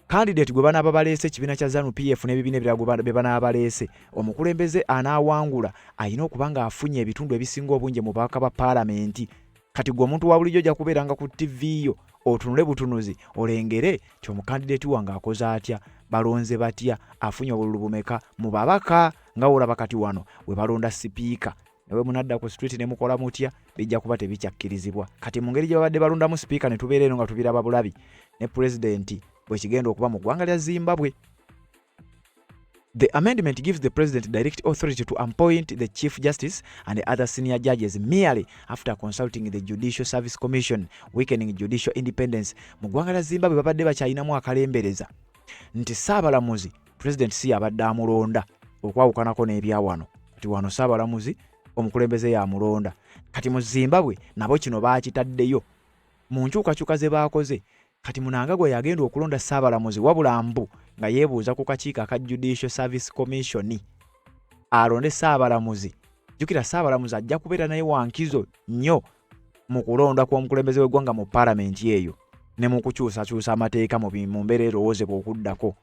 candidate gwe banaaba baleese ekibiina kya ZANU-PF n'ebibiina ebirala bye banaaba baleese, omukulembeze anaawangula alina okuba ng'afunye ebitundu ebisinga obungi mu babaka ba paalamenti. Kati gwe omuntu wa bulijjo ojja kubeeranga ku TV yo otunule butunuzi olengere ky'omukandidate wange akoze atya, balonze batya, afunye obululu bumeka mu babaka nga olaba kati wano we balonda sipiika newe munadda ku street ne mukola mutya bijja kuba tebikyakkirizibwa. Kati mu ngeri gye babadde balondamu sipiika ne tubeera eno nga tubiraba bulabi ne pulezidenti bwe kigenda okuba mu ggwanga lya Zimbabwe. The amendment gives the president direct authority to appoint the chief justice and the other senior judges merely after consulting the Judicial Service Commission, weakening judicial independence. Mu ggwanga lya Zimbabwe babadde bakyayinamu akalembereza nti saabalamuzi president si yabadde amulonda okwawukanako n'ebyawano. Kati wano saabalamuzi omukulembeze yamulonda. Kati mu Zimbabwe nabo kino baakitaddeyo mu nkyukakyuka ze baakoze. Kati Mnangagwa yagenda okulonda saabalamuzi wabula mbu nga yeebuuza ku kakiiko aka Judicial Service Commission alonde saabalamuzi. Jjukira saabalamuzi ajja kubeera naye wankizo nnyo mu kulonda kw'omukulembeze w'eggwanga mu paalamenti eyo ne mu kukyusakyusa amateeka mu mbeera erowoozebwa okuddako.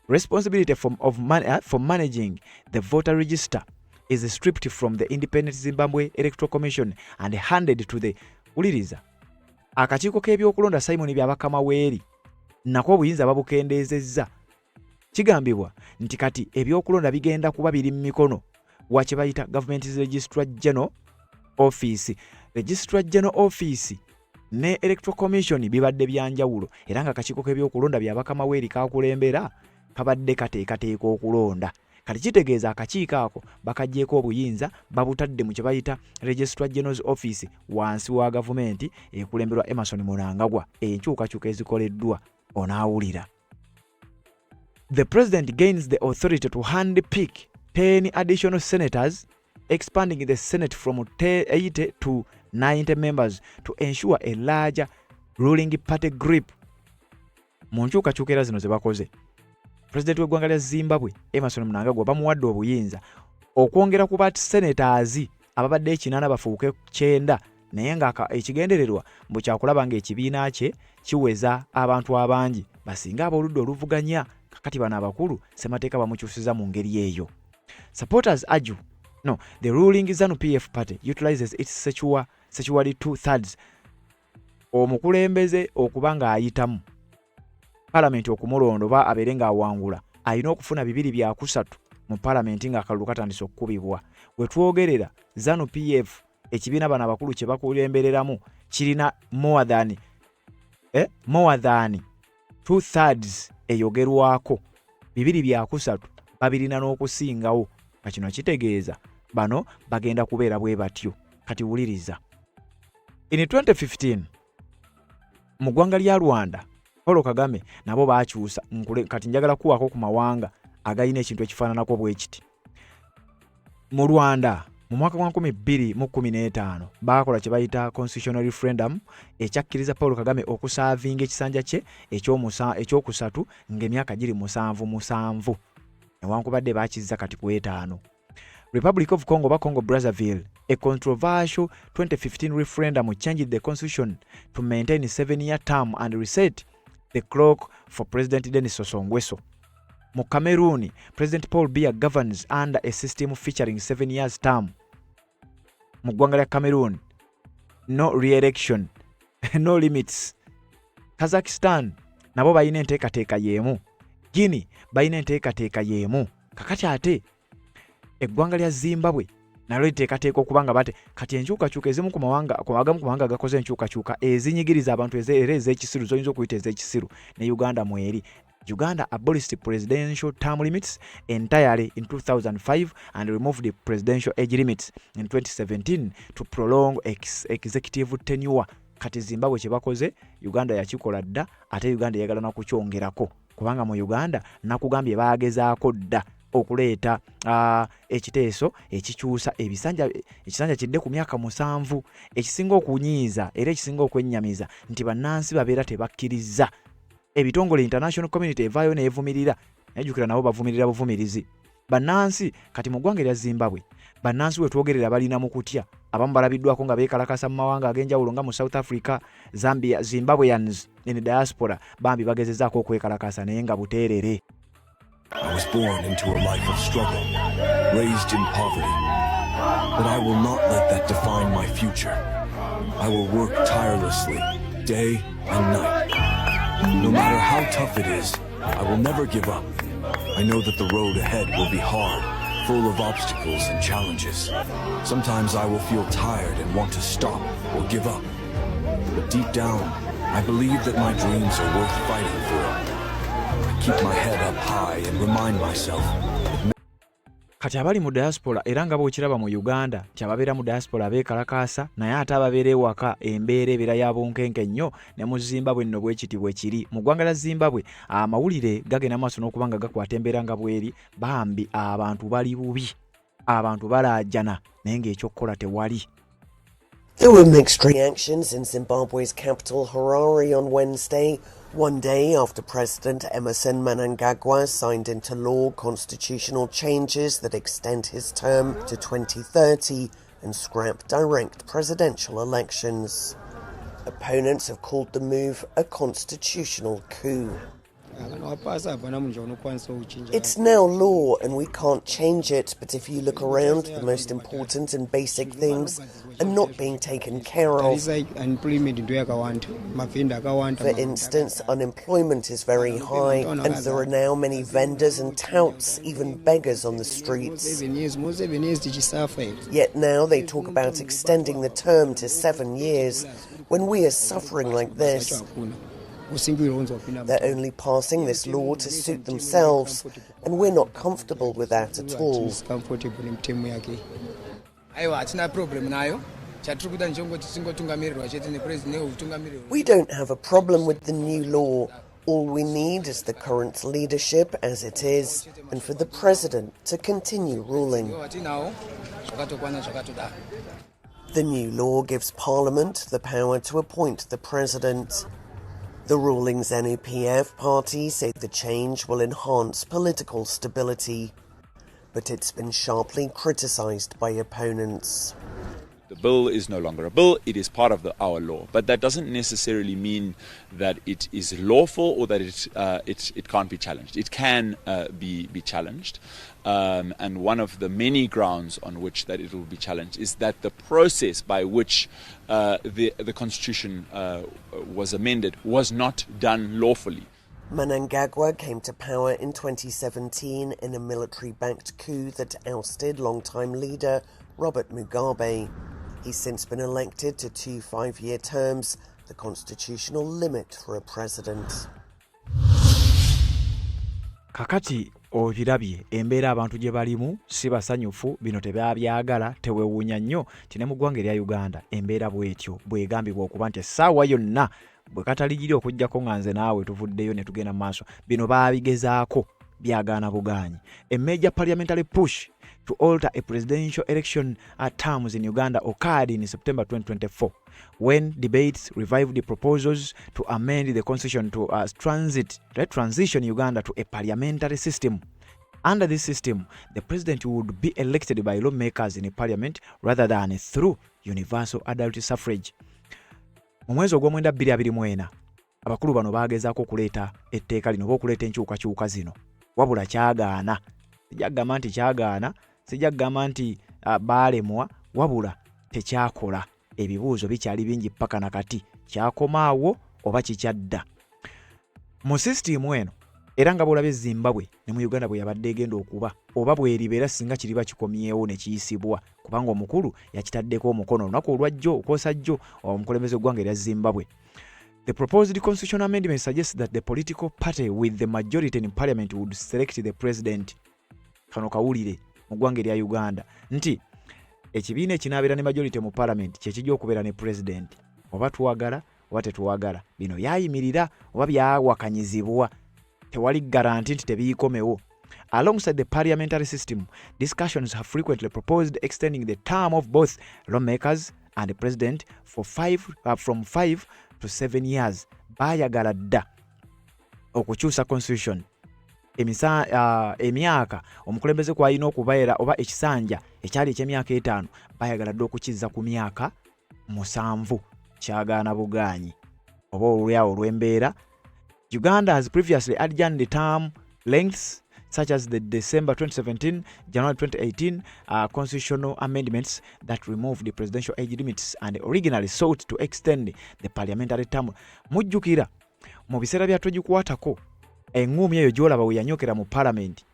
Responsibility for managing the voter register is stripped from the Independent Zimbabwe Electoral Commission and handed to the uliriza akakiiko k'ebyokulonda Simon Byabakamaweeri nako obuyinza babukendeezezza. Kigambibwa nti kati ebyokulonda bigenda kuba biri mu mikono wa kye bayita Government Registrar General Office. Registrar General Office ne Electoral Commission bibadde byanjawulo era nga akakiiko k'ebyokulonda Byabakamaweeri kakulembera kabadde kateekateeka okulonda. Kati kitegeeza akakiiko ako bakaggyeko obuyinza babutadde mu kye bayita Registrar General's Office wansi wa gavumenti ekulemberwa Emmerson Mnangagwa. Enkyukakyuka ezikoleddwa onaawulira. The president gains the authority to handpick 10 additional senators, expanding the Senate from 80 to 90 members to ensure a larger ruling party grip. Mu nkyukakyuka era zino ze bakoze, President w'eggwanga lya Zimbabwe Emmerson Mnangagwa bamuwadde obuyinza okwongera ku senators ababadde 8 bafuuke 9 naye nga ekigendererwa mbu kyakulaba ng'ekibiina kye kiweza abantu abangi basinga ab'oludda oluvuganya. Kakati bano abakulu ssemateeka bamukyusiza mu ngeri eyo. Supporters argue the ruling ZANU-PF party utilizes its statutory 2/3 omukulembeze okuba ng'ayitamu Parliament okumulonda oba abeere ng'awangula alina okufuna 2/3 mu Parliament ng'akalulu katandise okukubibwa. We twogerera ZANU-PF ekibiina bano abakulu kye bakulembereramu kirina more than 2/3 eyogerwako 2/3 babirina n'okusingawo. Kino kitegeeza bano bagenda kubeera bwe batyo. Kati wuliriza. In 2015 mu ggwanga lya Rwanda Paul Kagame nabo baakyusa kati njagala kuwako ku mawanga agayina ekintu ekifaananako bwe kiti. Mu Rwanda mu mwaka gwa 2015 baakola kye bayita constitutional referendum ekyakkiriza Paul Kagame okusaavinga ekisanja kye ekyokusatu ng'emyaka giri 7 newankubadde baakizza kati ku 5. Republic of Congo ba Congo Brazzaville, a controversial 2015 referendum changed the constitution to maintain a 7-year term and reset the clock for President Denis Sassou Nguesso. Mu Cameroon, President Paul Biya governs under a system featuring 7 years term. Mu ggwanga lya Cameroon, no re-election, no limits. Kazakhstan nabo bayina enteekateeka y'emu. Guinea bayina enteekateeka y'emu. Kakati ate eggwanga lya Zimbabwe nalo liteekateeka okuba nga bate kati enkyukakyuka ezimu ku mawanga gakoze enkyukakyuka ezinyigiriza abantu era ez'ekisiru zoyinza okuyita ez'ekisiru ne Uganda mweri. Uganda abolished presidential term limits entirely in 2005 and removed the presidential age limits in 2017 to prolong executive tenure. Kati Zimbabwe kye bakoze Uganda yakikola dda ate Uganda yagala na kukyongerako kubanga mu Uganda nakugambye baagezaako dda okuleeta ekiteeso ekikyusa ekisanja kidde ku myaka 7 ekisinga okunyiiza era ekisinga okwennyamiza nti bannansi babeera tebakkiriza ebitongole international community evaayo neevumirira najjukira nabo bavumirira buvumirizi bannansi. Kati mu ggwanga lya Zimbabwe bannansi we twogerera balina mu kutya abamu balabiddwako nga beekalakasa mu mawanga ag'enjawulo nga mu South Africa, Zambia. Zimbabweans in diaspora bambi bagezezaako okwekalakasa naye nga buteerere. I was born into a life of struggle, raised in poverty, but I will not let that define my future. I will work tirelessly day and night. No matter how tough it is, I will never give up. I know that the road ahead will be hard, full of obstacles and challenges. Sometimes I will feel tired and want to stop or give up. But deep down, I believe that my dreams are worth fighting for. I keep my head up high and remind myself that kati abali mu diaspora era nga bw'okiraba mu Uganda kyababeera mu diaspora beekalakaasa naye ate ababeera ewaka embeera ebeera ya bunkenke nnyo ne mu Zimbabwe nno bwekitibwe kiri mu ggwanga lya Zimbabwe amawulire gagenda maaso n'okuba nga gakwata embeera nga bweri bambi abantu bali bubi abantu balaajana naye ng'ekyokukola tewali. There were mixed reactions in Zimbabwe's capital Harare on Wednesday, one day after President Emmerson Mnangagwa signed into law constitutional changes that extend his term to 2030 and scrap direct presidential elections. Opponents have called the move a constitutional coup. It's now law and we can't change it, but if you look around, the most important and basic things are not being taken care of. For instance, unemployment is very high and there are now many vendors and touts, even beggars on the streets. Yet now they talk about extending the term to 7 years. When we are suffering like this, they're only passing this law to suit themselves, and we're not comfortable with that at all. We don't have a problem with the new law. All we need is the current leadership as it is, and for the president to continue ruling. The new law gives Parliament the power to appoint the president. The ruling ZANU-PF party say the change will enhance political stability, but it's been sharply criticised by opponents. The bill is no longer a bill, it is part of our law. But that doesn't necessarily mean that it is lawful or that it can't be challenged. It can be challenged. And one of the many grounds on which that it will be challenged is that the process by which the Constitution was amended was not done lawfully. Mnangagwa came to power in 2017 in a military-backed coup that ousted longtime leader Robert Mugabe. He's since been elected to 2 5-year terms, the constitutional limit for a president. Kakati obirabye embeera abantu gye balimu si basanyufu bino tebabyagala teweewuunya nnyo tine mu ggwanga erya Uganda embeera bw'etyo bwegambibwa okuba nti essaawa yonna bwe kataligiri okujjako nga nze naawe tuvuddeyo ne tugenda mu maaso bino baabigezaako byagaana bugaanyi. A major parliamentary push to alter a presidential election terms in Uganda occurred in September 2024 when debates revived the proposals to amend the constitution to transition Uganda to a parliamentary system. Under this system, the president would be elected by lawmakers in a parliament rather than through universal adult suffrage. Mu mwezi ogw'omwenda 2024 abakulu bano baagezaako okuleeta etteeka lino oba okuleeta enkyukakyuka zino wabula kyagaana. Sijagamba nti kyagaana, sijagamba nti baalemwa, wabula tekyakola. Ebibuuzo bikyali bingi paka nakati kyakomaawo oba kikyadda. Mu sisitimu eno era nga bw'olabye Zimbabwe ne mu Uganda bwe yabadde egenda okuba oba bw'eribeera singa kiriba kikomyewo ne kiyisibwa kubanga omukulu yakitaddeko omukono olunaku olwajjo okwosa jjo omukulembeze w'eggwanga erya Zimbabwe. The proposed constitutional amendment suggests that the political party with the majority in parliament would select the president. Kano kawulire mu ggwanga erya Uganda nti ekibiina ekinaabera ne majority mu parliament kyekijja okubeera ne president oba tuwagala oba tetuwagala. Bino yayimirira oba byawakanyizibwa tewali garanti nti tebiikomewo. Alongside the parliamentary system, discussions have frequently proposed extending the term of both lawmakers and the president for from 5 to 7 years. Bayagala dda okukyusa constitution emyaka omukulembeze kwalina okubeera oba ekisanja ekyali eky'emyaka 5 bayagala dda okukizza ku myaka 7. Kyagaana bugaanyi oba olwawo olw'embeera. Uganda has previously adjourned the term lengths such as the December 2017, January 2018 constitutional amendments that removed the presidential age limits and originally sought to extend the parliamentary term. Mujjukira mu biseera bya tugikwatako engumi eyo gyolaba we yanyokera mu parliament,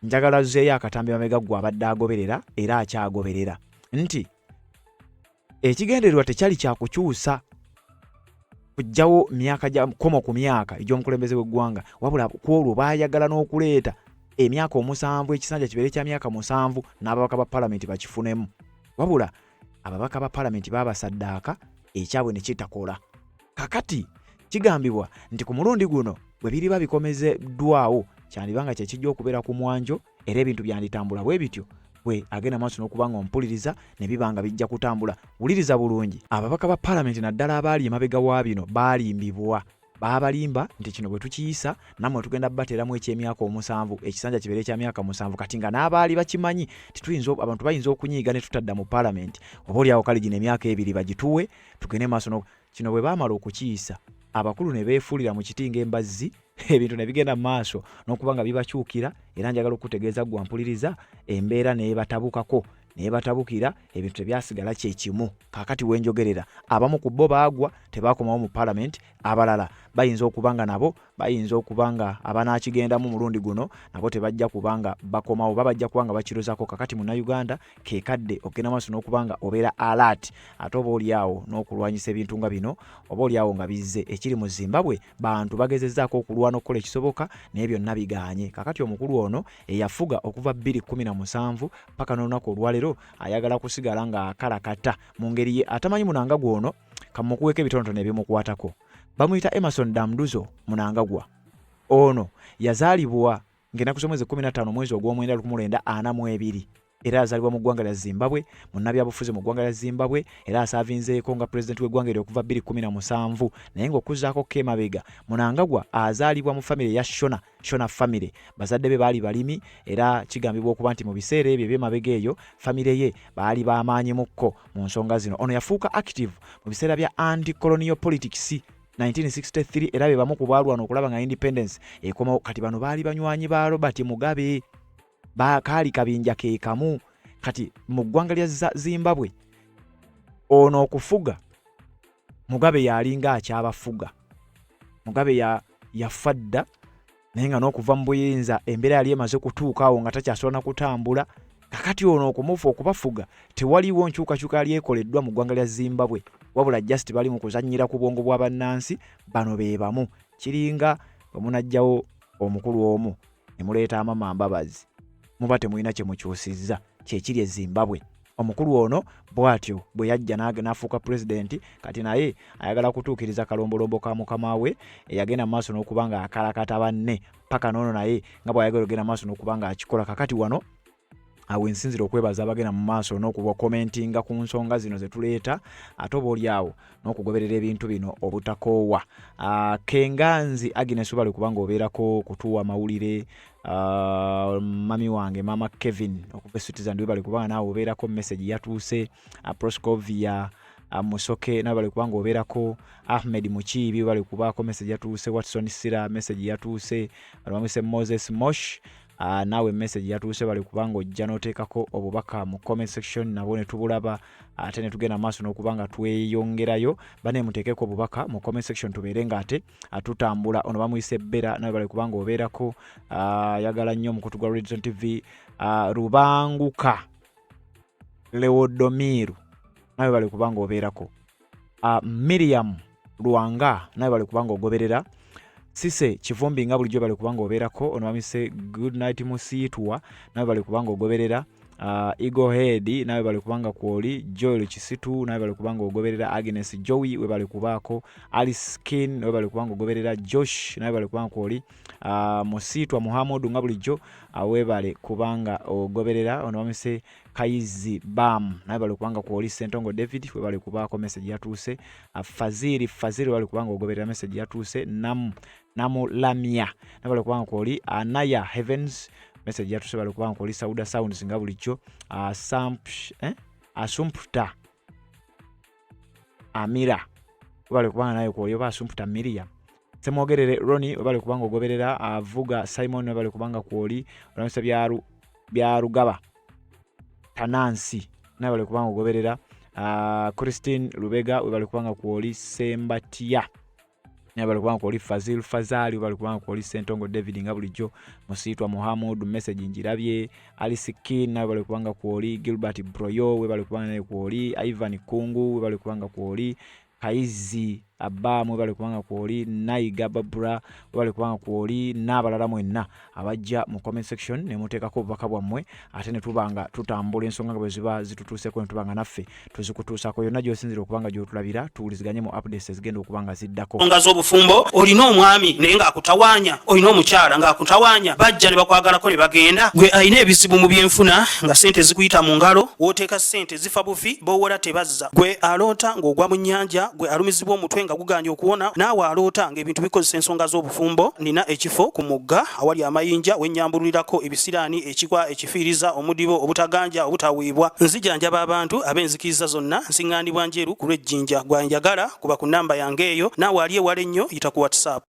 njagala zeeyo akatambi amega gwa abadde agoberera era akyagoberera nti ekigendererwa tekyali kya kukyusa kujjawo myaka gya komo ku myaka egy'omukulembeze w'eggwanga, wabula kwolwo baayagala n'okuleeta emyaka 7 ekisanja kibeere kya myaka 7 n'ababaka ba parliament bakifunemu, wabula ababaka ba parliament baabasaddaaka ekyabwe ne kitakola. Kakati kigambibwa nti ku mulundi guno bwe biriba bikomezeddwawo kyandibanga kyekijja okubeera ku mwanjo era ebintu byanditambula bwe bityo bwe agenda maaso n'okubanga ompuliriza ne bibanga bijja kutambula. Wuliriza bulungi, ababaka ba parliament naddala abaali emabega wa bino baalimbibwa, baabalimba nti kino bwe tukiyisa nammwe tugenda bateeramu eky'emyaka 7 ekisanja kibeere kya myaka 7 kati nga n'abaali bakimanyi abantu bayinza okunyiiga ne tutadda mu parliament obaoliawo kale gino emyaka 2 bagituwe tugende maaso. Kino bwe baamala okukiyisa abakulu ne beefuulira mu kiti ng'embazzi, ebintu ne bigenda mu maaso n'okubanga bibakyukira era njagala okutegeeza gwa mpuliriza embeera n'ebatabukako n'ebatabukira ebintu tebyasigala kyekimu. Kaakati wenjogerera abamu ku bo baagwa tebaakomawo mu parliament, abalala bayinza okubanga nabo bayinza okubanga abanaakigendamu mulundi guno nabo tebajja kubanga bakomawo, babajja kubanga bakirozako. Kakati mu Uganda kekadde okugenda maaso n'okubanga obeera alert ate oba oliawo n'okulwanyisa ebintu nga bino oba oliawo nga bizze. Ekiri mu Zimbabwe bantu bagezezzaako okulwana okukola ekisoboka naye byonna bigaanye. Kakati omukulu ono eyafuga okuva 2017 paka n'olunaku olwaleero ayagala kusigala nga akalakata mu ngeri ye atamanyi Mnangagwa ono. Kamukuweko ebitonotono ebimukwatako. Bamuyita Emerson Damduzo Mnangagwa. Ono yazaalibwa ng'ennaku z'omwezi 15 mwezi ogw'omwenda 1942 era yazaalibwa mu ggwanga lya Zimbabwe, munnabyabufuzi mu ggwanga lya Zimbabwe era asaavinzeeko nga pulezidenti w'eggwanga eryo okuva 2017 naye ng'okuzzaako Kemabega. Mnangagwa azaalibwa mu famire ya Shona famire. Bazadde be baali balimi era kigambibwa okuba nti mu biseera ebyo eby'emabega eyo famire ye baali bamaanyi mukko mu nsonga zino. Ono yafuuka active mu biseera bya anti-colonial politics 1963 era be bamu ku baalwana okulaba nga independence ekomawo. Kati bano baali banywanyi ba Robert Mugabe, kaali kabinja ke kamu. Kati mu ggwanga lya Zimbabwe ono okufuga Mugabe yalinga akyabafuga. Mugabe yafadda naye nga n'okuva mu buyinza embeera yali emaze kutuukaawo nga takyasobola na kutambula. Kakati ono okumufa okubafuga tewaliwo nkyukakyuka yali ekoleddwa mu ggwanga lya Zimbabwe, wabula just bali mu kuzannyira ku bwongo bwa bannansi. Bano be bamu kiringa bwe munajjawo omukulu omu ne muleeta amama mbabazi muba temulina kye mukyusizza kyekiri e Zimbabwe. Omukulu ono bw'atyo bwe yajja n'afuuka pulezidenti kati naye ayagala kutuukiriza kalombolombo ka mukama we eyagenda mu maaso n'okubanga akalakata banne paka n'ono naye nga bw'ayagala okugenda mu maaso n'okubanga akikola. Kakati wano awo ensinzira okwebaza abagenda mu maaso n'okuba komentinga ku nsonga zino ze tuleeta ate oba oliawo n'okugoberera ebintu bino obutakoowa. Kenganzi Agnes bali kubanga obeerako kutuwa mawulire. Mami wange mama Kevin okuva Citizen we bali kubanga naawe obeerako message yatuuse. Proscovia Musoke nawe bali kubanga obeerako. Ahmed Mukiibi bali kubaako message yatuuse. Watson Sira message yatuuse. Bamwise Moses Mosh naawe message yatuuse bali kubanga ojja n'oteekako obubaka mu comment section nabo ne tubulaba ate ne tugenda maaso n'okubanga tweyongerayo. Bane muteekeko obubaka mu comment section tubeere nga ate atutambula. Ono bamuyise Bera nawe bali kubanga obeerako. Yagala nnyo omukutu gwa Redson TV. Rubanguka Leodomiru nawe bali kubanga obeerako. Miriam Luanga nawe bali kubanga ogoberera. Sise Kivumbi nga bulijjo bali kubanga obeerako. Ono bamise Good Night Musiitwa nawe bali kubanga ogoberera. Eagle Head nawe bali kubanga kwoli. Joel Kisitu nawe bali kubanga ogoberera. Agnes Joey we bali kubaako. Alice Skin nawe bali kubanga ogoberera. Josh nawe bali kubanga kwoli. Musiitwa Muhammad nga bulijjo we bali kubanga ogoberera. Ono bamise Kaizi Bam nawe bali kubanga kwoli. Sentongo David we bali kubaako message yatuuse. Fazili bali kubanga ogoberera message yatuuse. Namu Lamia nawe bali kubanga kwoli. Anaya Heavens message yatuuse bali kubanga kwoli. Sauda Sounds nga bulijjo. Asumpta Amira bali kubanga naye kwoli. Oba Asumpta Miriam Semwogerere Ronnie webale kubanga ogoberera avuga Simon webale kubanga kwoli olamisa bya Rugaba Tanansi nabale kubanga ogoberera Christine Lubega webale kubanga kwoli Sembatia nabale kubanga kwoli Fazil Fazali webale kubanga kwoli Sentongo David ngabulijo Musitwa Muhammad message njirabye Alice Kin nabale kubanga kwoli Gilbert Broyo webale kubanga kwoli Ivan Kungu webale kubanga kwoli Kaizi Abba mwebale kubanga kwoli Naiga Babura webale kubanga kwoli n'abalala mwenna abajja mu comment section ne muteekako obubaka bwammwe ate ne tubanga tutambula ensonga bwe ziba zitutuuseko ne tubanga naffe tuzikutuusako yonna gy'osinzira okubanga gy'otulabira tuwuliziganye mu updates ezigenda okubanga ziddako. Nsonga z'obufumbo olina omwami naye ng'akutawaanya olina omukyala ng'akutawaanya bajja ne bakwagalako ne bagenda gwe alina ebizibu mu byenfuna nga ssente zikuyita mu ngalo wooteeka ssente zifa bufi b'owola tebazza gwe aloota ng'ogwa mu nnyanja gwe alumizibwa omutwe nga guganja okuwona naawe aloota ng'ebintu bikozesa ensonga z'obufumbo nina ekifo ku mugga awali amayinja wennyambululirako ebisiraani ekikwa ekifiiriza omudibo obutaganja obutawiibwa nzijanjaba abantu ab'enzikiriza zonna nsiŋŋaanibwa njeru ku lw'ejjinja gwanjagala kuba ku nnamba yange eyo naawe ali ewala ennyo yita ku WhatsApp.